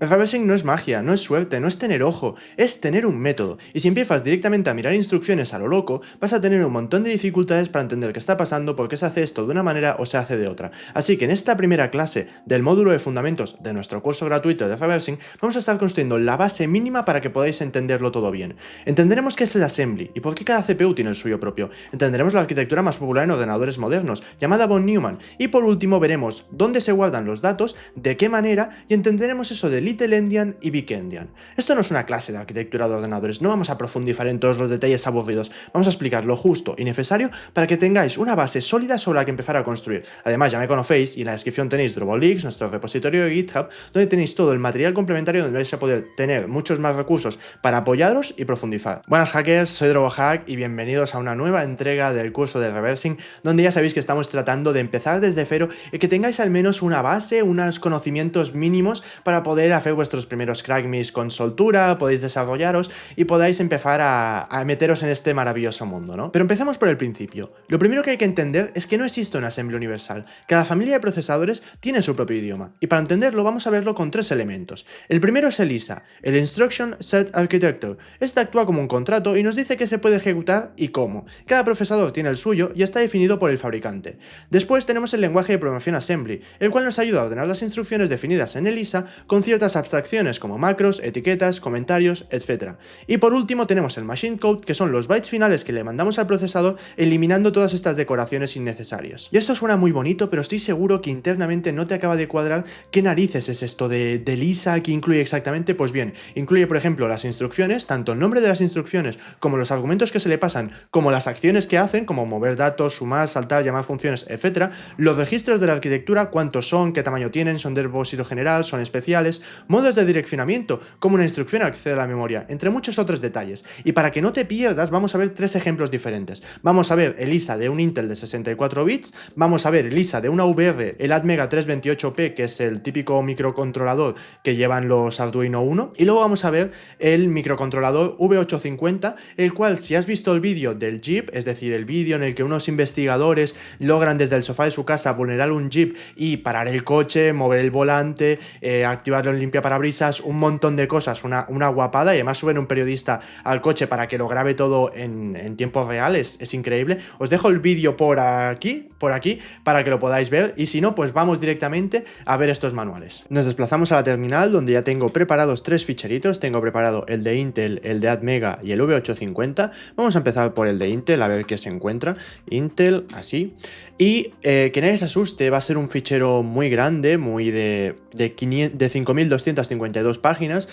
El reversing no es magia, no es suerte, no es tener ojo, es tener un método. Y si empiezas directamente a mirar instrucciones a lo loco, vas a tener un montón de dificultades para entender qué está pasando, por qué se hace esto de una manera o se hace de otra. Así que en esta primera clase del módulo de fundamentos de nuestro curso gratuito de reversing, vamos a estar construyendo la base mínima para que podáis entenderlo todo bien. Entenderemos qué es el assembly y por qué cada CPU tiene el suyo propio. Entenderemos la arquitectura más popular en ordenadores modernos, llamada von Neumann. Y por último veremos dónde se guardan los datos, de qué manera, y entenderemos eso de Little Endian y Big Endian. Esto no es una clase de arquitectura de ordenadores, no vamos a profundizar en todos los detalles aburridos, vamos a explicar lo justo y necesario para que tengáis una base sólida sobre la que empezar a construir. Además, ya me conocéis y en la descripción tenéis Droboleaks, nuestro repositorio de GitHub, donde tenéis todo el material complementario donde vais a poder tener muchos más recursos para apoyaros y profundizar. Buenas hackers, soy Drobohack y bienvenidos a una nueva entrega del curso de reversing, donde ya sabéis que estamos tratando de empezar desde cero y que tengáis al menos una base, unos conocimientos mínimos para poder hacer vuestros primeros crackmis con soltura, podéis desarrollaros y podáis empezar a meteros en este maravilloso mundo, ¿no? Pero empecemos por el principio. Lo primero que hay que entender es que no existe un assembly universal. Cada familia de procesadores tiene su propio idioma, y para entenderlo vamos a verlo con tres elementos. El primero es el ISA, el Instruction Set Architecture. Este actúa como un contrato y nos dice qué se puede ejecutar y cómo. Cada procesador tiene el suyo y está definido por el fabricante. Después tenemos el lenguaje de programación assembly, el cual nos ayuda a ordenar las instrucciones definidas en el ISA con ciertas abstracciones como macros, etiquetas, comentarios, etc. Y por último tenemos el machine code, que son los bytes finales que le mandamos al procesador, eliminando todas estas decoraciones innecesarias. Y esto suena muy bonito, pero estoy seguro que internamente no te acaba de cuadrar qué narices es esto del ISA, que incluye exactamente. Pues bien, incluye por ejemplo las instrucciones, tanto el nombre de las instrucciones como los argumentos que se le pasan, como las acciones que hacen, como mover datos, sumar, saltar, llamar funciones, etc. Los registros de la arquitectura, cuántos son, qué tamaño tienen, son de propósito general, son especiales, modos de direccionamiento, como una instrucción al acceder a la memoria, entre muchos otros detalles. Y para que no te pierdas, vamos a ver tres ejemplos diferentes. Vamos a ver el ISA de un Intel de 64 bits, vamos a ver el ISA de una VR, el Atmega 328P, que es el típico microcontrolador que llevan los Arduino Uno, y luego vamos a ver el microcontrolador V850, el cual, si has visto el vídeo del Jeep, es decir, el vídeo en el que unos investigadores logran desde el sofá de su casa vulnerar un Jeep y parar el coche, mover el volante, activarlo en limpiaparabrisas, un montón de cosas, una guapada, y además suben un periodista al coche para que lo grabe todo en tiempo real, es increíble. Os dejo el vídeo por aquí, para que lo podáis ver, y si no, pues vamos directamente a ver estos manuales. Nos desplazamos a la terminal, donde ya tengo preparados tres ficheritos. Tengo preparado el de Intel, el de Atmega y el V850. Vamos a empezar por el de Intel, a ver qué se encuentra. Intel, así. Y que nadie se asuste, va a ser un fichero muy grande, muy de 5252 páginas.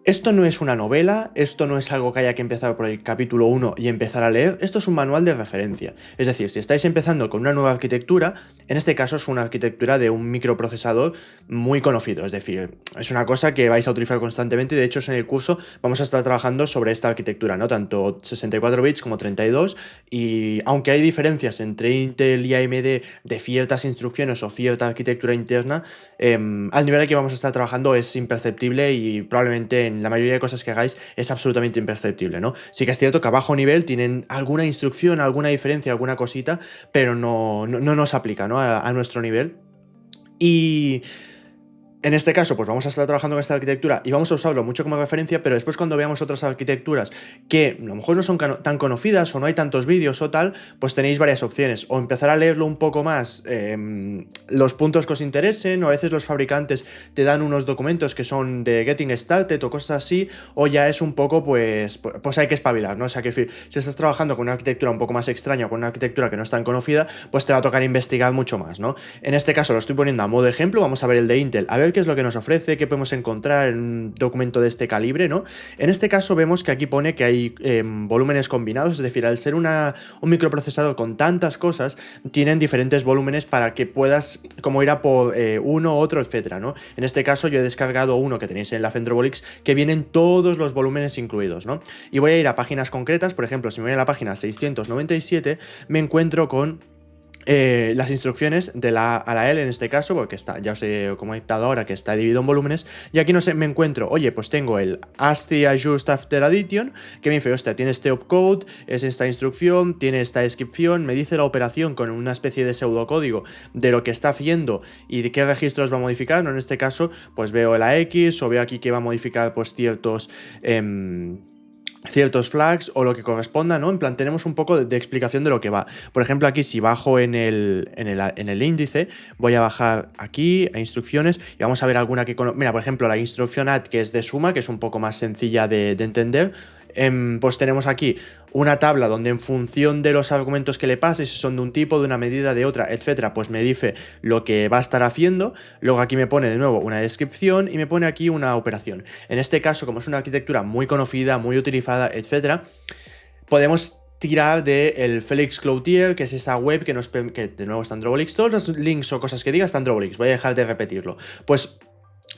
Esto no es una novela, esto no es algo que haya que empezar por el capítulo 1 y empezar a leer, esto es un manual de referencia. Es decir, si estáis empezando con una nueva arquitectura, en este caso es una arquitectura de un microprocesador muy conocido, es decir, es una cosa que vais a utilizar constantemente, y de hecho en el curso vamos a estar trabajando sobre esta arquitectura, ¿no? Tanto 64 bits como 32, y aunque hay diferencias entre Intel y AMD de ciertas instrucciones o cierta arquitectura interna, al nivel al que vamos a estar trabajando es imperceptible, y probablemente en la mayoría de cosas que hagáis es absolutamente imperceptible, ¿no? Sí que es cierto que a bajo nivel tienen alguna instrucción, alguna diferencia, alguna cosita, pero no nos aplica, ¿no? A nuestro nivel. Y en este caso, pues vamos a estar trabajando con esta arquitectura y vamos a usarlo mucho como referencia, pero después cuando veamos otras arquitecturas que a lo mejor no son tan conocidas o no hay tantos vídeos o tal, pues tenéis varias opciones. O empezar a leerlo un poco más, los puntos que os interesen, o a veces los fabricantes te dan unos documentos que son de Getting Started o cosas así, o ya es un poco, pues hay que espabilar, ¿no? O sea, que si estás trabajando con una arquitectura un poco más extraña, con una arquitectura que no es tan conocida, pues te va a tocar investigar mucho más, ¿no? En este caso lo estoy poniendo a modo de ejemplo, vamos a ver el de Intel, a ver qué es lo que nos ofrece, qué podemos encontrar en un documento de este calibre, ¿no? En este caso vemos que aquí pone que hay volúmenes combinados, es decir, al ser un microprocesador con tantas cosas, tienen diferentes volúmenes para que puedas como ir a por uno, otro, etcétera, ¿no? En este caso yo he descargado uno que tenéis en la Droboleaks, que vienen todos los volúmenes incluidos, ¿no? Y voy a ir a páginas concretas, por ejemplo, si me voy a la página 697, me encuentro con las instrucciones de la A a la L en este caso, porque está, ya os he comentado ahora que está dividido en volúmenes, y aquí no sé, me encuentro, oye, pues tengo el ASCII Adjust After Addition, que me dice, hostia, tiene este opcode, es esta instrucción, tiene esta descripción, me dice la operación con una especie de pseudocódigo de lo que está haciendo y de qué registros va a modificar, ¿no? En este caso, pues veo la X o veo aquí que va a modificar pues ciertos flags o lo que corresponda, ¿no? En plan, tenemos un poco de explicación de lo que va. Por ejemplo, aquí si bajo en el índice, voy a bajar aquí a instrucciones y vamos a ver alguna que... Mira, por ejemplo, la instrucción add, que es de suma, que es un poco más sencilla de entender. Pues tenemos aquí una tabla donde en función de los argumentos que le pase, si son de un tipo, de una medida, de otra, etcétera, pues me dice lo que va a estar haciendo. Luego aquí me pone de nuevo una descripción y me pone aquí una operación. En este caso, como es una arquitectura muy conocida, muy utilizada, etcétera, podemos tirar del Felix Cloutier, que es esa web que que de nuevo está en Dropbox. Todos los links o cosas que diga están en Dropbox. Voy a dejar de repetirlo. Pues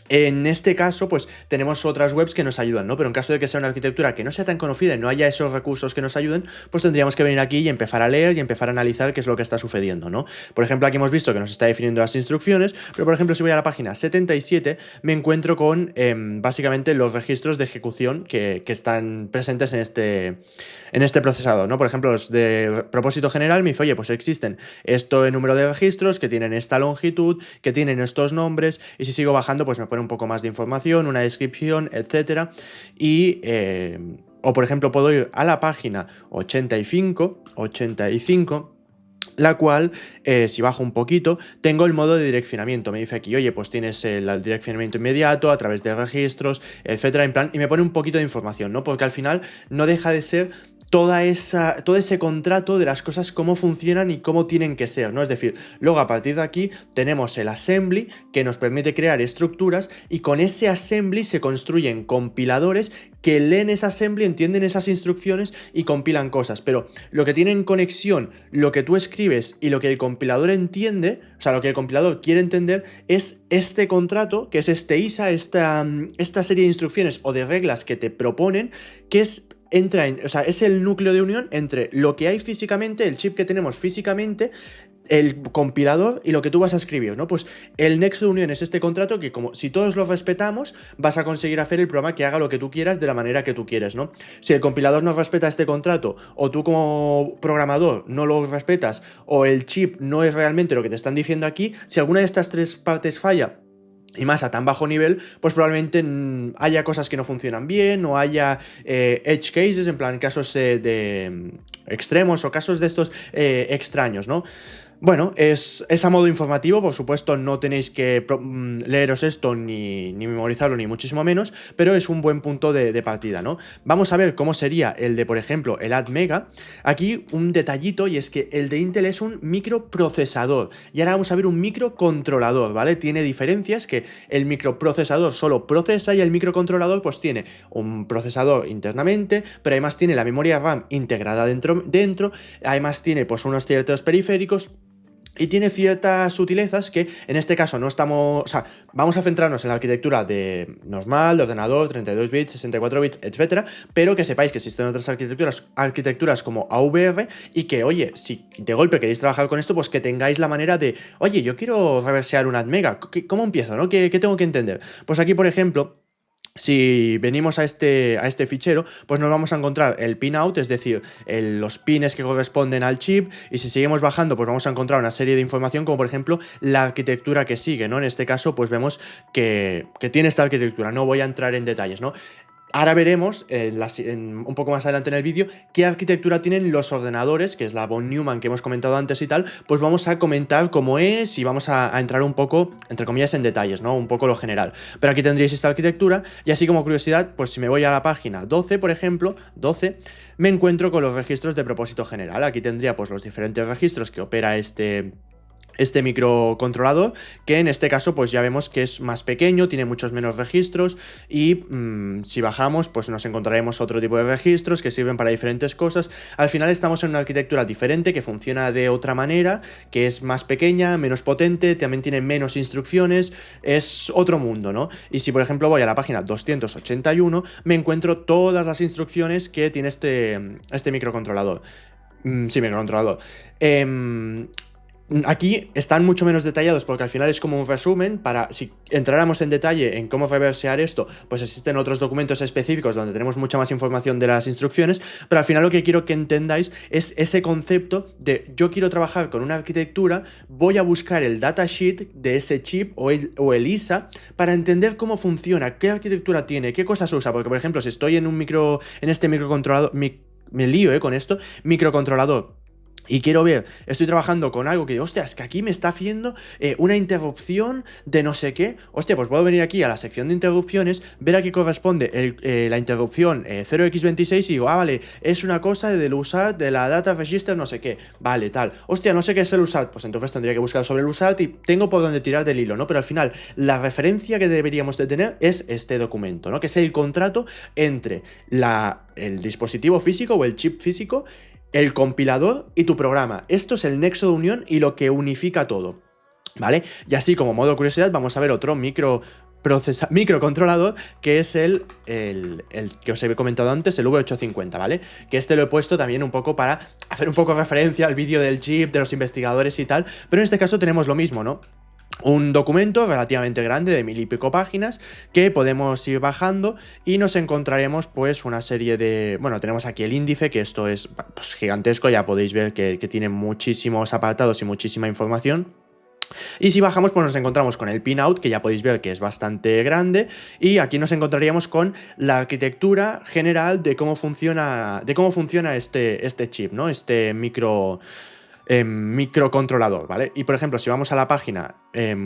en este caso, pues tenemos otras webs que nos ayudan, ¿no? Pero en caso de que sea una arquitectura que no sea tan conocida y no haya esos recursos que nos ayuden, pues tendríamos que venir aquí y empezar a leer y empezar a analizar qué es lo que está sucediendo, ¿no? Por ejemplo, aquí hemos visto que nos está definiendo las instrucciones, pero por ejemplo, si voy a la página 77, me encuentro con básicamente los registros de ejecución que están presentes en este procesador, ¿no? Por ejemplo, los de propósito general me dice, oye, pues existen este número de registros que tienen esta longitud, que tienen estos nombres, y si sigo bajando, pues me pone un poco más de información, una descripción, etcétera. Y o por ejemplo puedo ir a la página 85, la cual, si bajo un poquito, tengo el modo de direccionamiento. Me dice aquí, oye, pues tienes el direccionamiento inmediato a través de registros, etcétera, en plan, y me pone un poquito de información, ¿no? Porque al final no deja de ser todo ese contrato de las cosas, cómo funcionan y cómo tienen que ser, ¿no? Es decir, luego a partir de aquí tenemos el assembly, que nos permite crear estructuras, y con ese assembly se construyen compiladores que leen esa assembly, entienden esas instrucciones y compilan cosas. Pero lo que tiene en conexión, lo que tú escribes y lo que el compilador entiende, o sea, lo que el compilador quiere entender, es este contrato, que es este ISA, esta serie de instrucciones o de reglas que te proponen, que es es el núcleo de unión entre lo que hay físicamente, el chip que tenemos físicamente, el compilador y lo que tú vas a escribir, ¿no? Pues el nexo de unión es este contrato que, como si todos lo respetamos, vas a conseguir hacer el programa que haga lo que tú quieras de la manera que tú quieres, ¿no? Si el compilador no respeta este contrato, o tú como programador no lo respetas, o el chip no es realmente lo que te están diciendo aquí, si alguna de estas tres partes falla, y más a tan bajo nivel, pues probablemente haya cosas que no funcionan bien, o haya edge cases, en plan casos de extremos o casos de estos extraños, ¿no? Bueno, es a modo informativo, por supuesto no tenéis que leeros esto ni memorizarlo ni muchísimo menos, pero es un buen punto de partida, ¿no? Vamos a ver cómo sería el de, por ejemplo, el ADMega. Aquí un detallito, y es que el de Intel es un microprocesador, y ahora vamos a ver un microcontrolador, ¿vale? Tiene diferencias, que el microprocesador solo procesa y el microcontrolador pues tiene un procesador internamente, pero además tiene la memoria RAM integrada dentro, además tiene pues unos ciertos periféricos, y tiene ciertas sutilezas que en este caso no estamos... O sea, vamos a centrarnos en la arquitectura de normal, de ordenador, 32 bits, 64 bits, etcétera, pero que sepáis que existen otras arquitecturas como AVR, y que, oye, si de golpe queréis trabajar con esto, pues que tengáis la manera de, oye, yo quiero reversear un ADMega, ¿cómo empiezo, no? ¿Qué tengo que entender? Pues aquí, por ejemplo, si venimos a este fichero, pues nos vamos a encontrar el pinout, es decir, los pines que corresponden al chip, y si seguimos bajando, pues vamos a encontrar una serie de información, como por ejemplo la arquitectura que sigue, ¿no? En este caso, pues vemos que tiene esta arquitectura, no voy a entrar en detalles, ¿no? Ahora veremos, un poco más adelante en el vídeo, qué arquitectura tienen los ordenadores, que es la von Neumann que hemos comentado antes y tal. Pues vamos a comentar cómo es y vamos a entrar un poco, entre comillas, en detalles, ¿no? Un poco lo general. Pero aquí tendríais esta arquitectura, y así como curiosidad, pues si me voy a la página 12, por ejemplo, 12, me encuentro con los registros de propósito general. Aquí tendría pues los diferentes registros que opera este microcontrolador, que en este caso pues ya vemos que es más pequeño, tiene muchos menos registros, y si bajamos pues nos encontraremos otro tipo de registros que sirven para diferentes cosas. Al final estamos en una arquitectura diferente, que funciona de otra manera, que es más pequeña, menos potente, también tiene menos instrucciones, es otro mundo, ¿no? Y si por ejemplo voy a la página 281, me encuentro todas las instrucciones que tiene este microcontrolador. Sí, microcontrolador. Aquí están mucho menos detallados porque al final es como un resumen. Para si entráramos en detalle en cómo reversear esto, pues existen otros documentos específicos donde tenemos mucha más información de las instrucciones, pero al final lo que quiero que entendáis es ese concepto de yo quiero trabajar con una arquitectura, voy a buscar el datasheet de ese chip o el ISA para entender cómo funciona, qué arquitectura tiene, qué cosas usa, porque por ejemplo si estoy en este microcontrolador, me lío con esto, microcontrolador, y quiero ver, estoy trabajando con algo que, hostia, es que aquí me está haciendo una interrupción de no sé qué. Hostia, pues puedo venir aquí a la sección de interrupciones, ver a qué corresponde la interrupción 0x26 y digo, ah, vale, es una cosa del USART, de la data register, no sé qué. Vale, tal. Hostia, no sé qué es el USART. Pues entonces tendría que buscar sobre el USART y tengo por dónde tirar del hilo, ¿no? Pero al final, la referencia que deberíamos de tener es este documento, ¿no? Que es el contrato entre el dispositivo físico o el chip físico, el compilador y tu programa. Esto es el nexo de unión y lo que unifica todo, ¿vale? Y así como modo curiosidad vamos a ver otro microcontrolador que es el que os he comentado antes, el V850, ¿vale? Que este lo he puesto también un poco para hacer un poco referencia al vídeo del chip, de los investigadores y tal, pero en este caso tenemos lo mismo, ¿no? Un documento relativamente grande de 1000 y pico páginas que podemos ir bajando y nos encontraremos pues una serie de... Bueno, tenemos aquí el índice, que esto es pues, gigantesco, ya podéis ver que tiene muchísimos apartados y muchísima información. Y si bajamos, pues nos encontramos con el pinout, que ya podéis ver que es bastante grande, y aquí nos encontraríamos con la arquitectura general de cómo funciona este chip, ¿no? Este microcontrolador, ¿vale? Y por ejemplo, si vamos a la página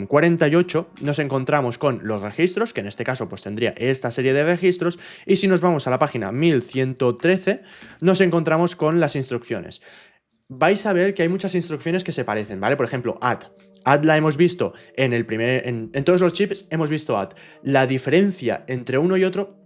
48, nos encontramos con los registros, que en este caso pues tendría esta serie de registros, y si nos vamos a la página 1113, nos encontramos con las instrucciones. Vais a ver que hay muchas instrucciones que se parecen, ¿vale? Por ejemplo, add la hemos visto en todos los chips hemos visto add. La diferencia entre uno y otro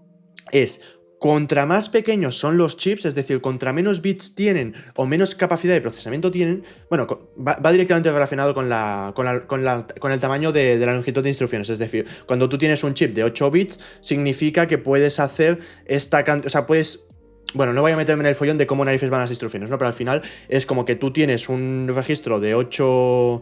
es: contra más pequeños son los chips, es decir, contra menos bits tienen o menos capacidad de procesamiento tienen, bueno, va directamente relacionado con el tamaño de la longitud de instrucciones. Es decir, cuando tú tienes un chip de 8 bits, significa que puedes hacer esta cantidad, o sea, puedes... Bueno, no voy a meterme en el follón de cómo narices van las instrucciones, ¿no? Pero al final es como que tú tienes un registro de 8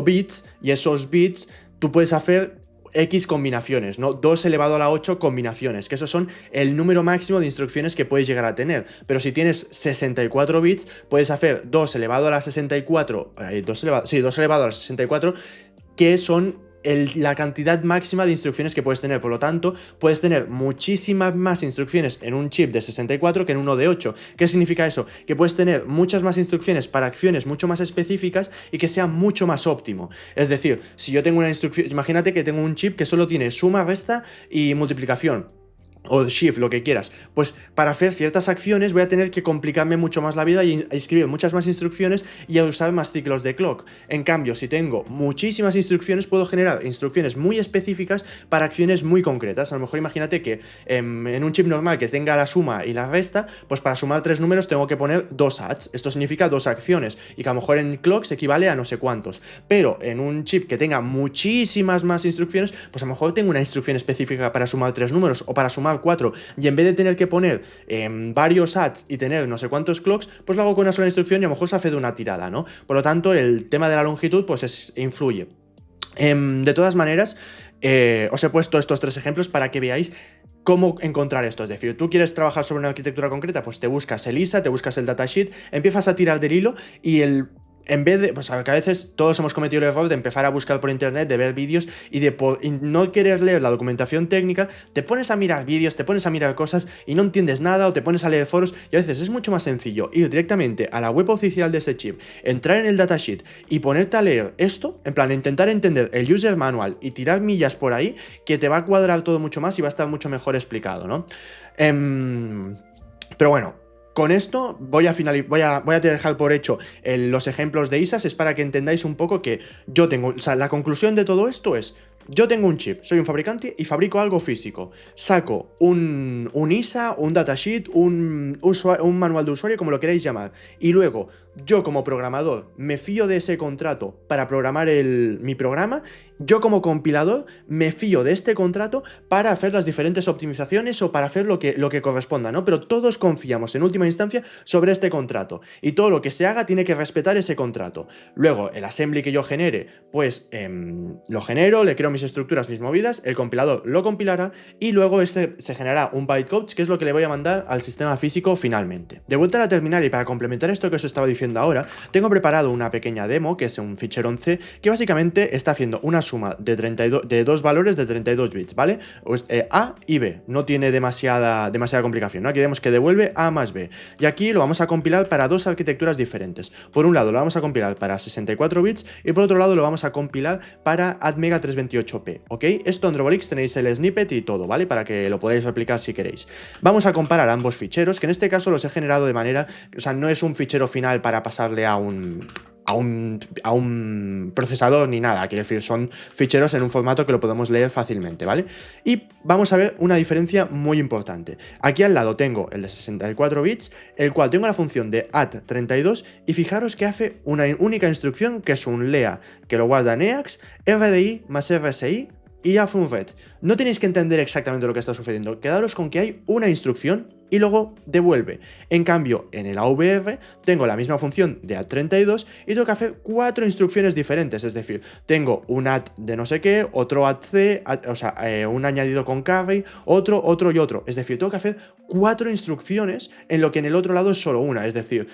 bits y esos bits tú puedes hacer X combinaciones, ¿no? 2 elevado a la 8 combinaciones, que esos son el número máximo de instrucciones que puedes llegar a tener. Pero si tienes 64 bits, puedes hacer 2 elevado a la 64, 2 elevado a la 64, que son la cantidad máxima de instrucciones que puedes tener. Por lo tanto, puedes tener muchísimas más instrucciones en un chip de 64 que en uno de 8. ¿Qué significa eso? Que puedes tener muchas más instrucciones para acciones mucho más específicas y que sea mucho más óptimo. Es decir, si yo tengo una instrucción, imagínate que tengo un chip que solo tiene suma, resta y multiplicación, o shift, lo que quieras, pues para hacer ciertas acciones voy a tener que complicarme mucho más la vida y escribir muchas más instrucciones y a usar más ciclos de clock. En cambio, si tengo muchísimas instrucciones, puedo generar instrucciones muy específicas para acciones muy concretas. A lo mejor imagínate que en un chip normal que tenga la suma y la resta, pues para sumar 3 números tengo que poner 2 adds. Esto significa 2 acciones y que a lo mejor en clock se equivale a no sé cuántos. Pero en un chip que tenga muchísimas más instrucciones, pues a lo mejor tengo una instrucción específica para sumar 3 números o para sumar 4, y en vez de tener que poner varios adds y tener no sé cuántos clocks, pues lo hago con una sola instrucción y a lo mejor se hace de una tirada, ¿no? Por lo tanto, el tema de la longitud pues influye. De todas maneras, os he puesto estos 3 ejemplos para que veáis cómo encontrar esto. Es decir, tú quieres trabajar sobre una arquitectura concreta, pues te buscas el ISA, te buscas el datasheet, empiezas a tirar del hilo y en vez de, pues a veces todos hemos cometido el error de empezar a buscar por internet, de ver vídeos y no querer leer la documentación técnica, te pones a mirar vídeos, te pones a mirar cosas y no entiendes nada, o te pones a leer foros, y a veces es mucho más sencillo ir directamente a la web oficial de ese chip, entrar en el datasheet y ponerte a leer esto, en plan intentar entender el user manual y tirar millas por ahí, que te va a cuadrar todo mucho más y va a estar mucho mejor explicado, ¿no? Pero bueno, con esto voy a dejar por hecho los ejemplos de ISAs, es para que entendáis un poco que yo tengo, o sea, la conclusión de todo esto es: yo tengo un chip, soy un fabricante y fabrico algo físico. Saco un ISA, un datasheet, un manual de usuario, como lo queráis llamar. Y luego, yo como programador me fío de ese contrato para programar mi programa yo como compilador me fío de este contrato para hacer las diferentes optimizaciones o para hacer lo que corresponda, ¿no? Pero todos confiamos en última instancia sobre este contrato y todo lo que se haga tiene que respetar ese contrato. Luego, el assembly que yo genere, pues lo genero, le creo mis estructuras, mis movidas, el compilador lo compilará y luego se generará un bytecode, que es lo que le voy a mandar al sistema físico finalmente. De vuelta a la terminal y para complementar esto que os estaba diciendo ahora, tengo preparado una pequeña demo, que es un fichero C, que básicamente está haciendo una suma de dos valores de 32 bits, ¿vale? Pues, A y B, no tiene demasiada complicación, ¿no? Aquí vemos que devuelve A más B, y aquí lo vamos a compilar para dos arquitecturas diferentes. Por un lado lo vamos a compilar para 64 bits y por otro lado lo vamos a compilar para Atmega 328p, ¿ok? Esto en Drobolix tenéis el snippet y todo, ¿vale? Para que lo podáis replicar si queréis. Vamos a comparar ambos ficheros, que en este caso los he generado de manera, o sea, no es un fichero final para pasarle a un procesador ni nada, quiero decir, son ficheros en un formato que lo podemos leer fácilmente, ¿vale? Y vamos a ver una diferencia muy importante. Aquí al lado tengo el de 64 bits, el cual tengo la función de add32 y fijaros que hace una única instrucción que es un lea que lo guarda en EAX, RDI más RSI y hace un read. No tenéis que entender exactamente lo que está sucediendo, quedaros con que hay una instrucción y luego devuelve. En cambio, en el AVR tengo la misma función de add32 y tengo que hacer 4 instrucciones diferentes, es decir, tengo un add de no sé qué, otro add c, o sea, un añadido con carry, otro y otro, es decir, tengo que hacer 4 instrucciones en lo que en el otro lado es solo una, es decir,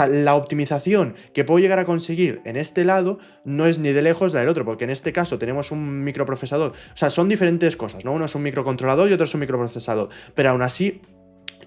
la optimización que puedo llegar a conseguir en este lado no es ni de lejos la del otro, porque en este caso tenemos un microprocesador, o sea, son diferentes cosas, ¿no? Uno es un microcontrolador y otro es un microprocesador, pero aún así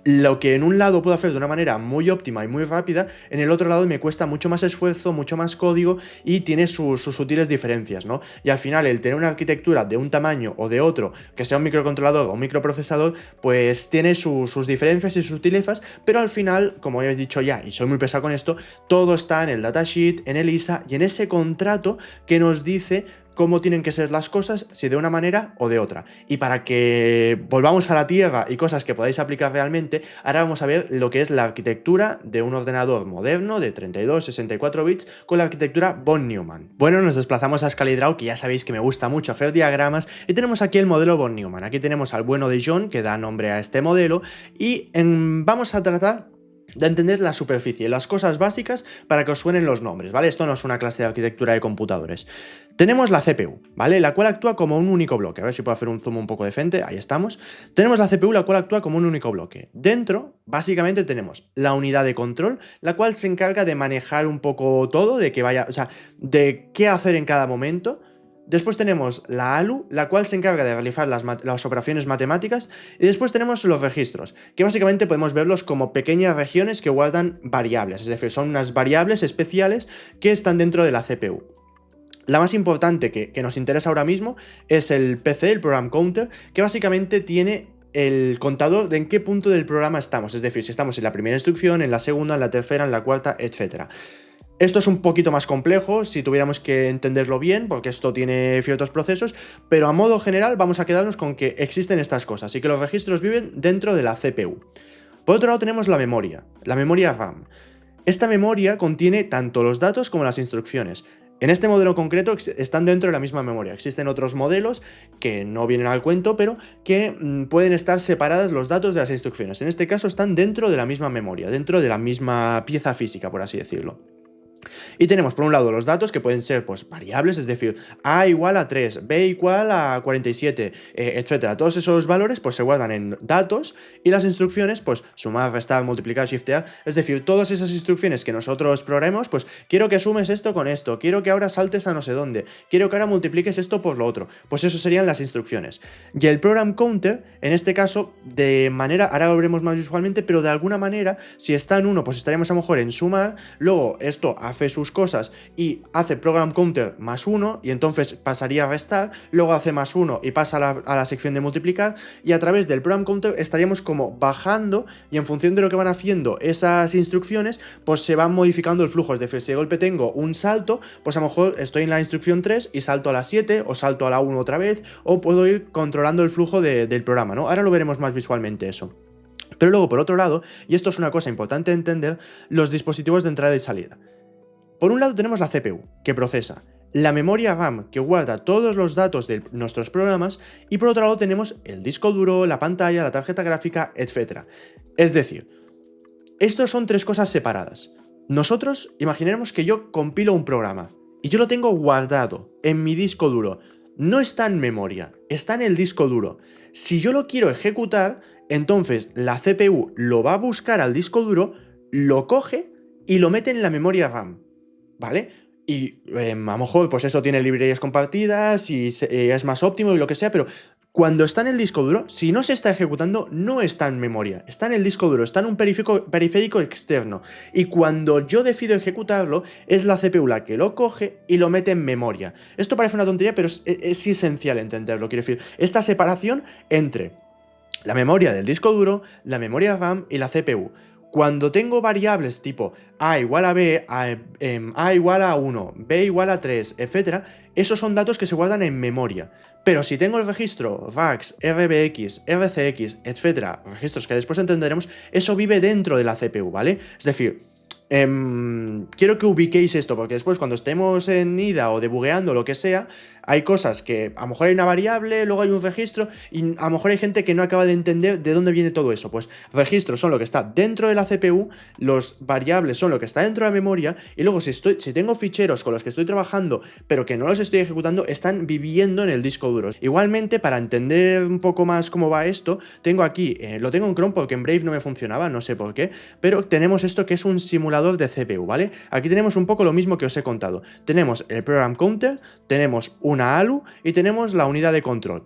lo que en un lado puedo hacer de una manera muy óptima y muy rápida, en el otro lado me cuesta mucho más esfuerzo, mucho más código y tiene sus sutiles diferencias, ¿no? Y al final el tener una arquitectura de un tamaño o de otro, que sea un microcontrolador o un microprocesador, pues tiene sus diferencias y sus sutilezas, pero al final, como he dicho ya, y soy muy pesado con esto, todo está en el datasheet, en el ISA y en ese contrato que nos dice cómo tienen que ser las cosas, si de una manera o de otra. Y para que volvamos a la tierra y cosas que podáis aplicar realmente, ahora vamos a ver lo que es la arquitectura de un ordenador moderno de 32, 64 bits con la arquitectura von Neumann. Bueno, nos desplazamos a ScalaDraw, que ya sabéis que me gusta mucho hacer diagramas, y tenemos aquí el modelo von Neumann. Aquí tenemos al bueno de John, que da nombre a este modelo, y vamos a tratar de entender la superficie, las cosas básicas para que os suenen los nombres, ¿vale? Esto no es una clase de arquitectura de computadores. Tenemos la CPU, ¿vale? La cual actúa como un único bloque. A ver si puedo hacer un zoom un poco de frente, ahí estamos. Tenemos la CPU, la cual actúa como un único bloque. Dentro, básicamente tenemos la unidad de control, la cual se encarga de manejar un poco todo, de que vaya, o sea, de qué hacer en cada momento. Después tenemos la ALU, la cual se encarga de realizar las operaciones matemáticas, y después tenemos los registros, que básicamente podemos verlos como pequeñas regiones que guardan variables, es decir, son unas variables especiales que están dentro de la CPU. La más importante que nos interesa ahora mismo es el PC, el Program Counter, que básicamente tiene el contador de en qué punto del programa estamos, es decir, si estamos en la primera instrucción, en la segunda, en la tercera, en la cuarta, etc. Esto es un poquito más complejo si tuviéramos que entenderlo bien, porque esto tiene ciertos procesos, pero a modo general vamos a quedarnos con que existen estas cosas y que los registros viven dentro de la CPU. Por otro lado tenemos la memoria RAM. Esta memoria contiene tanto los datos como las instrucciones. En este modelo concreto están dentro de la misma memoria. Existen otros modelos que no vienen al cuento, pero que pueden estar separadas los datos de las instrucciones. En este caso están dentro de la misma memoria, dentro de la misma pieza física, por así decirlo. Y tenemos por un lado los datos que pueden ser pues variables, es decir, A igual a 3, B igual a 47, etcétera. Todos esos valores pues se guardan en datos y las instrucciones pues sumar, restar, multiplicar, shiftear, es decir, todas esas instrucciones que nosotros programemos, pues quiero que sumes esto con esto, quiero que ahora saltes a no sé dónde, quiero que ahora multipliques esto por lo otro, pues eso serían las instrucciones. Y el program counter, en este caso, de manera, ahora lo veremos más visualmente, pero de alguna manera, si está en 1, pues estaríamos a lo mejor en sumar, luego esto hace sus cosas y hace program counter más 1 y entonces pasaría a restar, luego hace más 1 y pasa a la sección de multiplicar y a través del program counter estaríamos como bajando y en función de lo que van haciendo esas instrucciones pues se van modificando el flujo, es decir, si de golpe tengo un salto, pues a lo mejor estoy en la instrucción 3 y salto a la 7 o salto a la 1 otra vez o puedo ir controlando el flujo del programa, ¿no? Ahora lo veremos más visualmente eso. Pero luego por otro lado, y esto es una cosa importante de entender, los dispositivos de entrada y salida. Por un lado tenemos la CPU, que procesa. la memoria RAM que guarda todos los datos de nuestros programas y por otro lado tenemos el disco duro, la pantalla, la tarjeta gráfica, etc. Es decir, estos son tres cosas separadas. Nosotros, imaginemos que yo compilo un programa y yo lo tengo guardado en mi disco duro. No está en memoria, está en el disco duro. Si yo lo quiero ejecutar, entonces la CPU lo va a buscar al disco duro, lo coge y lo mete en la memoria RAM, ¿vale? Y a lo mejor pues eso tiene librerías compartidas y es más óptimo y lo que sea, pero cuando está en el disco duro, si no se está ejecutando, no está en memoria, está en el disco duro, está en un periférico externo. Y cuando yo decido ejecutarlo, es la CPU la que lo coge y lo mete en memoria. Esto parece una tontería, pero es esencial entenderlo. Quiero decir, esta separación entre la memoria del disco duro, la memoria RAM y la CPU. Cuando tengo variables tipo A igual a B, A igual a 1, B igual a 3, etc., esos son datos que se guardan en memoria. Pero si tengo el registro VAX, RBX, RCX, etc., registros que después entenderemos, eso vive dentro de la CPU, ¿vale? Es decir, quiero que ubiquéis esto, porque después cuando estemos en IDA o debugueando lo que sea, hay cosas que a lo mejor hay una variable, luego hay un registro, y a lo mejor hay gente que no acaba de entender de dónde viene todo eso. Pues registros son lo que está dentro de la CPU, los variables son lo que está dentro de la memoria, y luego si tengo ficheros con los que estoy trabajando, pero que no los estoy ejecutando, están viviendo en el disco duro. Igualmente, para entender un poco más cómo va esto, tengo aquí, lo tengo en Chrome porque en Brave no me funcionaba, no sé por qué, pero tenemos esto que es un simulador de CPU, ¿vale? Aquí tenemos un poco lo mismo que os he contado. Tenemos el program counter, tenemos una ALU y tenemos la unidad de control.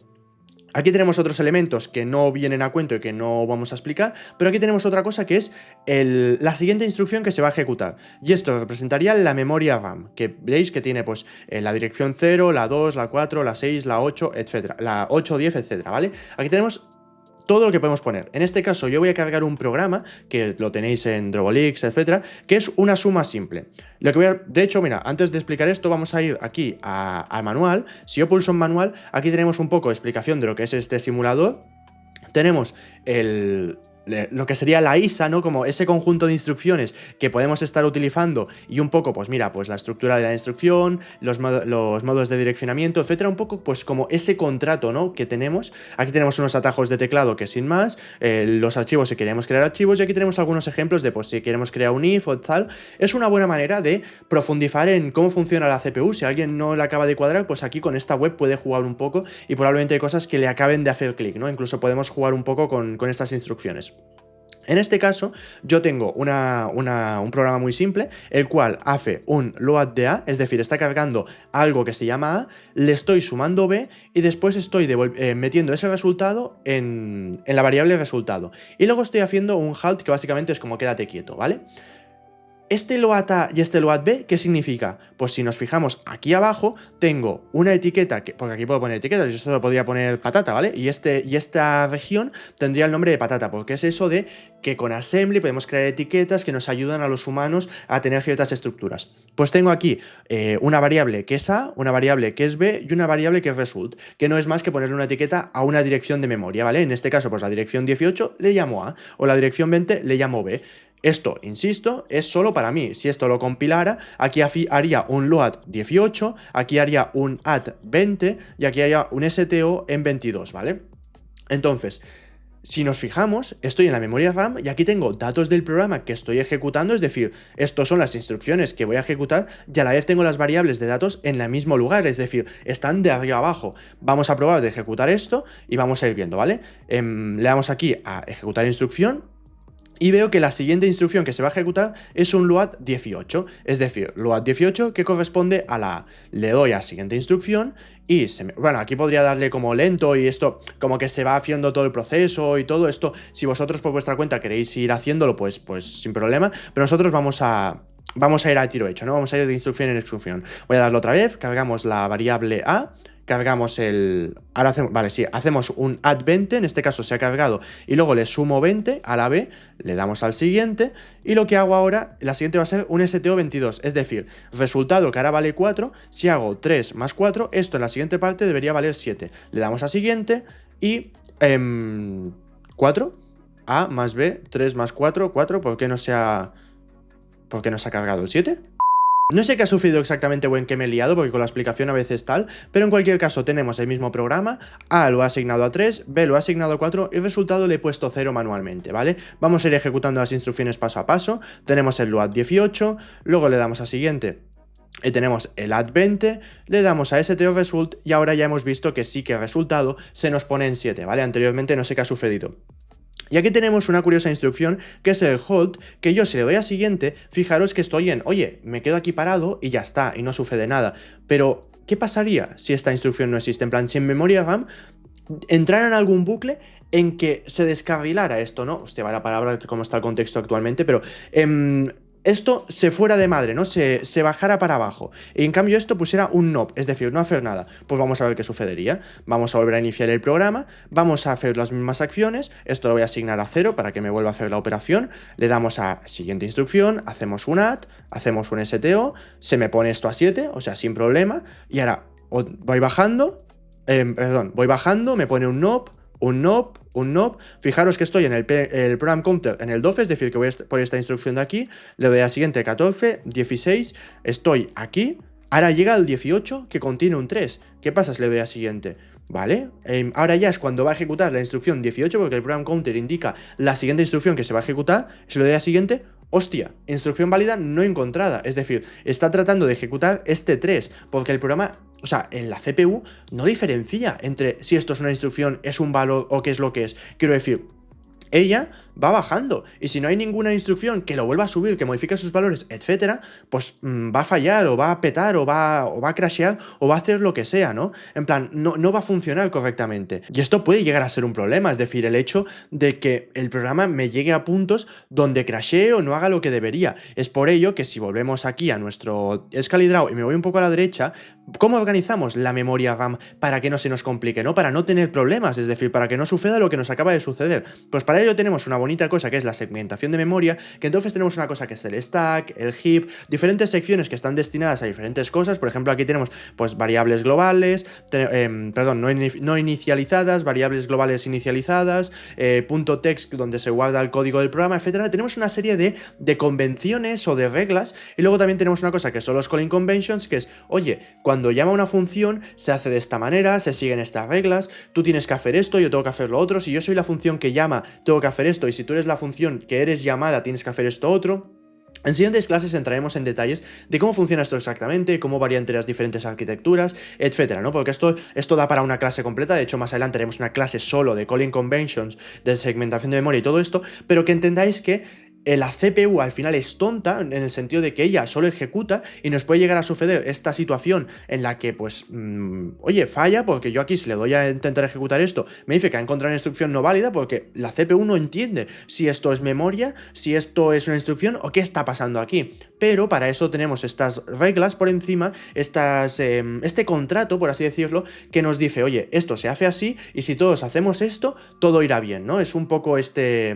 Aquí tenemos otros elementos que no vienen a cuento y que no vamos a explicar, pero aquí tenemos otra cosa que es la siguiente instrucción que se va a ejecutar. Y esto representaría la memoria RAM, que veis que tiene pues la dirección 0, la 2, la 4, la 6, la 8, etc. La 8, 10, etc. ¿Vale? Aquí tenemos todo lo que podemos poner. En este caso yo voy a cargar un programa, que lo tenéis en Drobolix, etcétera, que es una suma simple. Lo que de hecho, mira, antes de explicar esto vamos a ir aquí al manual. Si yo pulso en manual, aquí tenemos un poco de explicación de lo que es este simulador. Tenemos lo que sería la ISA, ¿no? Como ese conjunto de instrucciones que podemos estar utilizando y un poco, pues mira, pues la estructura de la instrucción, los modos de direccionamiento, etcétera, un poco pues como ese contrato, ¿no? Que tenemos. Aquí tenemos unos atajos de teclado que sin más, los archivos si queremos crear archivos, y aquí tenemos algunos ejemplos de pues si queremos crear un if o tal. Es una buena manera de profundizar en cómo funciona la CPU. Si a alguien no le acaba de cuadrar, pues aquí con esta web puede jugar un poco y probablemente hay cosas que le acaben de hacer clic, ¿no? Incluso podemos jugar un poco con estas instrucciones. En este caso, yo tengo un programa muy simple, el cual hace un load de A, es decir, está cargando algo que se llama A, le estoy sumando B y después estoy metiendo ese resultado en la variable resultado. Y luego estoy haciendo un halt, que básicamente es como quédate quieto, ¿vale? Este load A y este load B, ¿qué significa? Pues si nos fijamos aquí abajo, tengo una etiqueta, porque aquí puedo poner etiquetas, yo solo podría poner patata, ¿vale? Y esta región tendría el nombre de patata, porque es eso de que con assembly podemos crear etiquetas que nos ayudan a los humanos a tener ciertas estructuras. Pues tengo aquí una variable que es A, una variable que es B y una variable que es result, que no es más que ponerle una etiqueta a una dirección de memoria, ¿vale? En este caso, pues la dirección 18 le llamo A, o la dirección 20 le llamo B. Esto, insisto, es solo para mí. Si esto lo compilara, aquí haría un load 18, aquí haría un add 20 y aquí haría un STO en 22, ¿vale? Entonces, si nos fijamos, estoy en la memoria RAM y aquí tengo datos del programa que estoy ejecutando, es decir, estos son las instrucciones que voy a ejecutar y a la vez tengo las variables de datos en el mismo lugar, es decir, están de arriba abajo. Vamos a probar de ejecutar esto y vamos a ir viendo, ¿vale? Le damos aquí a ejecutar instrucción. Y veo que la siguiente instrucción que se va a ejecutar es un load 18, es decir, load 18 que corresponde a la A. Le doy a siguiente instrucción y bueno, aquí podría darle como lento y esto como que se va haciendo todo el proceso y todo esto. Si vosotros por vuestra cuenta queréis ir haciéndolo, pues sin problema, pero nosotros vamos a ir a tiro hecho, ¿no? Vamos a ir de instrucción en instrucción. Voy a darlo otra vez, cargamos la variable A, cargamos ahora hacemos, vale, sí, hacemos un add 20, en este caso se ha cargado, y luego le sumo 20 a la B, le damos al siguiente, y lo que hago ahora, la siguiente va a ser un STO 22, es decir, resultado que ahora vale 4, si hago 3 más 4, esto en la siguiente parte debería valer 7. Le damos a siguiente, y 4, A más B, 3 más 4, 4, ¿por qué no se ha cargado el 7? No sé qué ha sucedido exactamente o en qué me he liado, porque con la explicación a veces tal, pero en cualquier caso tenemos el mismo programa, A lo ha asignado a 3, B lo ha asignado a 4 y el resultado le he puesto 0 manualmente, ¿vale? Vamos a ir ejecutando las instrucciones paso a paso, tenemos el load 18, luego le damos a siguiente. Y tenemos el add 20, le damos a STO result y ahora ya hemos visto que sí que el resultado se nos pone en 7, ¿vale? Anteriormente no sé qué ha sucedido. Y aquí tenemos una curiosa instrucción que es el hold, que yo si le doy a siguiente, fijaros que estoy en, oye, me quedo aquí parado y ya está, y no sucede nada. Pero, ¿qué pasaría si esta instrucción no existe? En plan, si en memoria RAM entrara en algún bucle en que se descarrilara esto, ¿no? Hostia, vaya palabra, cómo está el contexto actualmente, pero esto se fuera de madre, ¿no? Se bajara para abajo. Y en cambio esto pusiera un NOP, es decir, no hacer nada. Pues vamos a ver qué sucedería. Vamos a volver a iniciar el programa, vamos a hacer las mismas acciones, esto lo voy a asignar a 0 para que me vuelva a hacer la operación, le damos a siguiente instrucción, hacemos un add, hacemos un STO, se me pone esto a 7, o sea, sin problema, y ahora voy bajando, voy bajando, me pone un NOP, un NOP, un NOP, fijaros que estoy en el program counter en el 12, es decir, que voy por esta instrucción de aquí, le doy a siguiente 14, 16, estoy aquí, ahora llega el 18 que contiene un 3, ¿qué pasa si le doy a siguiente? ¿Vale? Ahora ya es cuando va a ejecutar la instrucción 18, porque el program counter indica la siguiente instrucción que se va a ejecutar, si le doy a siguiente, hostia, instrucción válida no encontrada, es decir, está tratando de ejecutar este 3, porque el programa, o sea, en la CPU no diferencia entre si esto es una instrucción, es un valor o qué es lo que es. Quiero decir, ella va bajando, y si no hay ninguna instrucción que lo vuelva a subir, que modifique sus valores, etcétera, pues va a fallar, o va a petar, o va a crashear, o va a hacer lo que sea, ¿no? En plan, no va a funcionar correctamente. Y esto puede llegar a ser un problema, es decir, el hecho de que el programa me llegue a puntos donde crashee o no haga lo que debería. Es por ello que si volvemos aquí a nuestro ScaliDraw y me voy un poco a la derecha, ¿cómo organizamos la memoria RAM para que no se nos complique, ¿no? Para no tener problemas, es decir, para que no suceda lo que nos acaba de suceder. Pues para ello tenemos una bonita cosa que es la segmentación de memoria, que entonces tenemos una cosa que es el stack, el heap, diferentes secciones que están destinadas a diferentes cosas. Por ejemplo, aquí tenemos pues variables globales, no inicializadas, variables globales inicializadas, punto text donde se guarda el código del programa, etcétera. Tenemos una serie de convenciones o de reglas, y luego también tenemos una cosa que son los calling conventions, que es, oye, cuando llama una función se hace de esta manera, se siguen estas reglas, tú tienes que hacer esto, yo tengo que hacer lo otro, si yo soy la función que llama, tengo que hacer esto, y si tú eres la función que eres llamada, tienes que hacer esto otro. En siguientes clases entraremos en detalles de cómo funciona esto exactamente, cómo varía entre las diferentes arquitecturas, etcétera, ¿no? Porque esto da para una clase completa. De hecho, más adelante haremos una clase solo de calling conventions, de segmentación de memoria y todo esto, pero que entendáis que la CPU al final es tonta, en el sentido de que ella solo ejecuta, y nos puede llegar a suceder esta situación en la que, pues, oye, falla, porque yo aquí si le doy a intentar ejecutar esto, me dice que ha encontrado una instrucción no válida, porque la CPU no entiende si esto es memoria, si esto es una instrucción o qué está pasando aquí. Pero para eso tenemos estas reglas por encima, este contrato, por así decirlo, que nos dice, oye, esto se hace así, y si todos hacemos esto, todo irá bien, ¿no? Es un poco este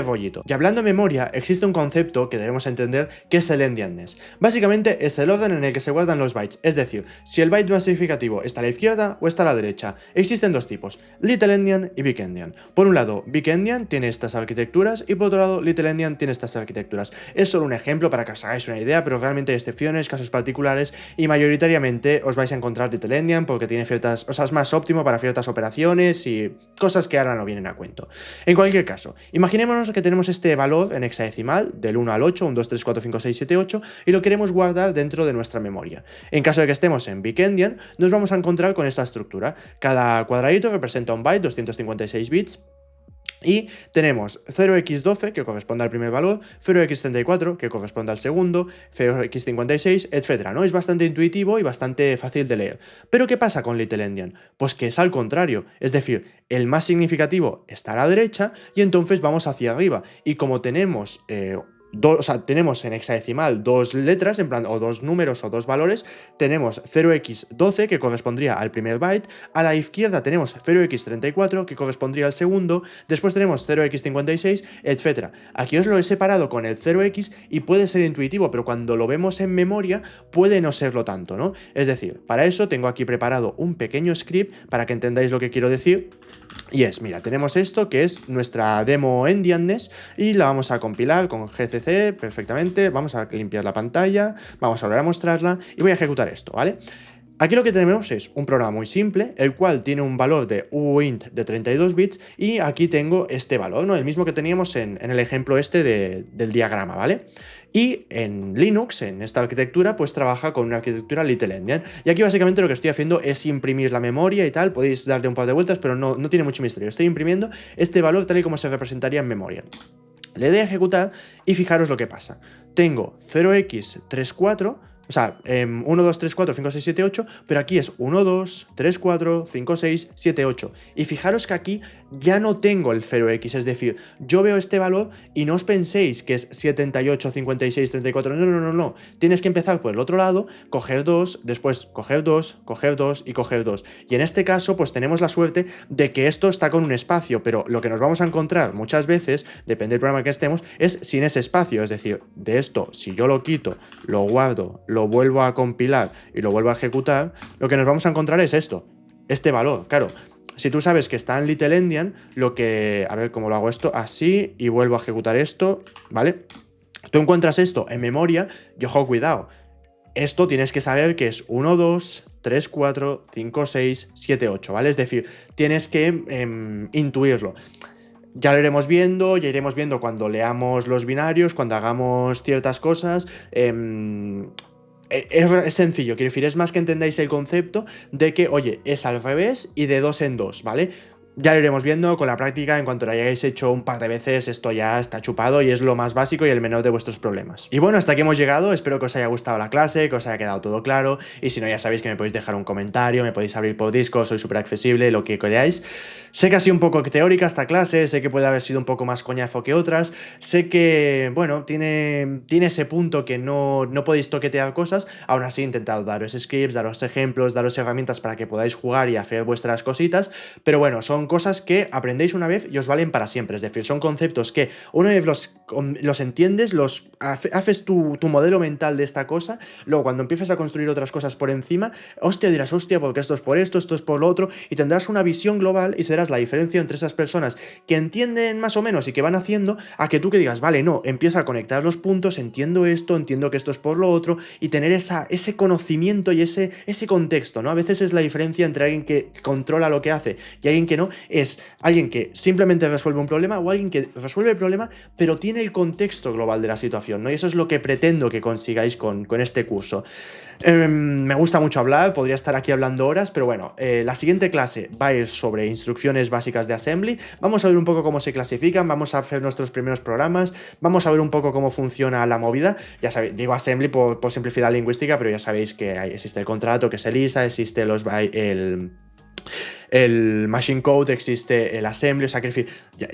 rollito. Y hablando de memoria, existe un concepto que debemos entender, que es el endianness. Básicamente es el orden en el que se guardan los bytes, es decir, si el byte más significativo está a la izquierda o está a la derecha. Existen dos tipos, little endian y big endian. Por un lado, big endian tiene estas arquitecturas, y por otro lado, little endian tiene estas arquitecturas. Es solo un ejemplo para que os hagáis una idea, pero realmente hay excepciones, casos particulares, y mayoritariamente os vais a encontrar little endian porque tiene ciertas, o sea, es más óptimo para ciertas operaciones y cosas que ahora no vienen a cuento. En cualquier caso, imaginémonos que tenemos este valor en hexadecimal, del 1 al 8, 1, 2, 3, 4, 5, 6, 7, 8, y lo queremos guardar dentro de nuestra memoria. En caso de que estemos en big endian, nos vamos a encontrar con esta estructura. Cada cuadradito representa un byte, 256 bits, y tenemos 0x12, que corresponde al primer valor, 0x34, que corresponde al segundo, 0x56, etcétera, ¿no? Es bastante intuitivo y bastante fácil de leer. Pero ¿qué pasa con little endian? Pues que es al contrario, es decir, el más significativo está a la derecha y entonces vamos hacia arriba. Y como tenemos tenemos en hexadecimal dos letras, en plan, o dos números o dos valores, tenemos 0x12 que correspondría al primer byte, a la izquierda tenemos 0x34 que correspondría al segundo, después tenemos 0x56, etc. Aquí os lo he separado con el 0x y puede ser intuitivo, pero cuando lo vemos en memoria puede no serlo tanto, ¿no? Es decir, para eso tengo aquí preparado un pequeño script para que entendáis lo que quiero decir. Y mira, tenemos esto que es nuestra demo Endianness y la vamos a compilar con GCC perfectamente. Vamos a limpiar la pantalla, vamos a volver a mostrarla y voy a ejecutar esto, ¿vale? Aquí lo que tenemos es un programa muy simple, el cual tiene un valor de uint de 32 bits y aquí tengo este valor, ¿no? El mismo que teníamos en el ejemplo del diagrama, ¿vale? Y en Linux, en esta arquitectura, pues trabaja con una arquitectura Little Endian. Y aquí básicamente lo que estoy haciendo es imprimir la memoria y tal, podéis darle un par de vueltas, pero no tiene mucho misterio. Estoy imprimiendo este valor tal y como se representaría en memoria. Le doy a ejecutar y fijaros lo que pasa. Tengo 0x34, o sea, 1, 2, 3, 4, 5, 6, 7, 8, pero aquí es 1, 2, 3, 4, 5, 6, 7, 8. Y fijaros que aquí ya no tengo el 0x, es decir, yo veo este valor y no os penséis que es 78, 56, 34, no. Tienes que empezar por el otro lado, coger 2, después coger 2, coger 2 y coger 2. Y en este caso, pues tenemos la suerte de que esto está con un espacio, pero lo que nos vamos a encontrar muchas veces, depende del programa que estemos, es sin ese espacio, es decir, de esto, si yo lo quito, lo guardo, lo vuelvo a compilar y lo vuelvo a ejecutar, lo que nos vamos a encontrar es esto, este valor, claro. Si tú sabes que está en Little Endian, lo que... A ver cómo lo hago esto, así, y vuelvo a ejecutar esto, ¿vale? Tú encuentras esto en memoria y ojo, cuidado. Esto tienes que saber que es 1, 2, 3, 4, 5, 6, 7, 8, ¿vale? Es decir, tienes que intuirlo. Ya lo iremos viendo, ya iremos viendo cuando leamos los binarios, cuando hagamos ciertas cosas. Es sencillo, quiero decir, es más que entendáis el concepto de que, oye, es al revés y de dos en dos, ¿vale? Ya lo iremos viendo con la práctica, en cuanto lo hayáis hecho un par de veces, esto ya está chupado y es lo más básico y el menor de vuestros problemas. Y bueno, hasta aquí hemos llegado, espero que os haya gustado la clase, que os haya quedado todo claro, y si no ya sabéis que me podéis dejar un comentario, me podéis abrir por Discord, soy súper accesible, lo que queráis. Sé que ha sido un poco teórica esta clase, sé que puede haber sido un poco más coñazo que otras, sé que, bueno, tiene ese punto que no podéis toquetear cosas, aún así he intentado daros scripts, daros ejemplos, daros herramientas para que podáis jugar y hacer vuestras cositas, pero bueno, son cosas que aprendéis una vez y os valen para siempre, es decir, son conceptos que una vez los entiendes, haces tu modelo mental de esta cosa, luego cuando empiezas a construir otras cosas por encima, hostia, dirás, hostia, porque esto es por esto es por lo otro, y tendrás una visión global y serás la diferencia entre esas personas que entienden más o menos y que van haciendo, a que tú que digas, vale, no, empiezo a conectar los puntos, entiendo esto, entiendo que esto es por lo otro, y tener ese conocimiento y ese contexto, ¿no? A veces es la diferencia entre alguien que controla lo que hace y alguien que no, es alguien que simplemente resuelve un problema o alguien que resuelve el problema pero tiene el contexto global de la situación, ¿no? Y eso es lo que pretendo que consigáis con este curso. Me gusta mucho hablar, podría estar aquí hablando horas, pero bueno, la siguiente clase va a ir sobre instrucciones básicas de Assembly, vamos a ver un poco cómo se clasifican, vamos a hacer nuestros primeros programas, vamos a ver un poco cómo funciona la movida, ya sabéis, digo Assembly por simplicidad lingüística, pero ya sabéis que existe el contrato, que es el ISA, existe el machine code, existe el assembly, o sea que en fin,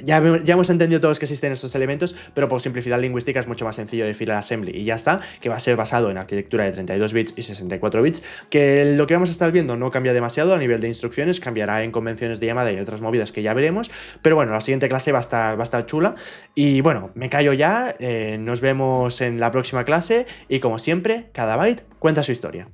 ya hemos entendido todos que existen estos elementos, pero por simplicidad lingüística es mucho más sencillo decir el assembly y ya está, que va a ser basado en arquitectura de 32 bits y 64 bits, que lo que vamos a estar viendo no cambia demasiado a nivel de instrucciones, cambiará en convenciones de llamada y otras movidas que ya veremos, pero bueno, la siguiente clase va a estar chula y bueno, me callo ya, nos vemos en la próxima clase y como siempre, cada byte cuenta su historia.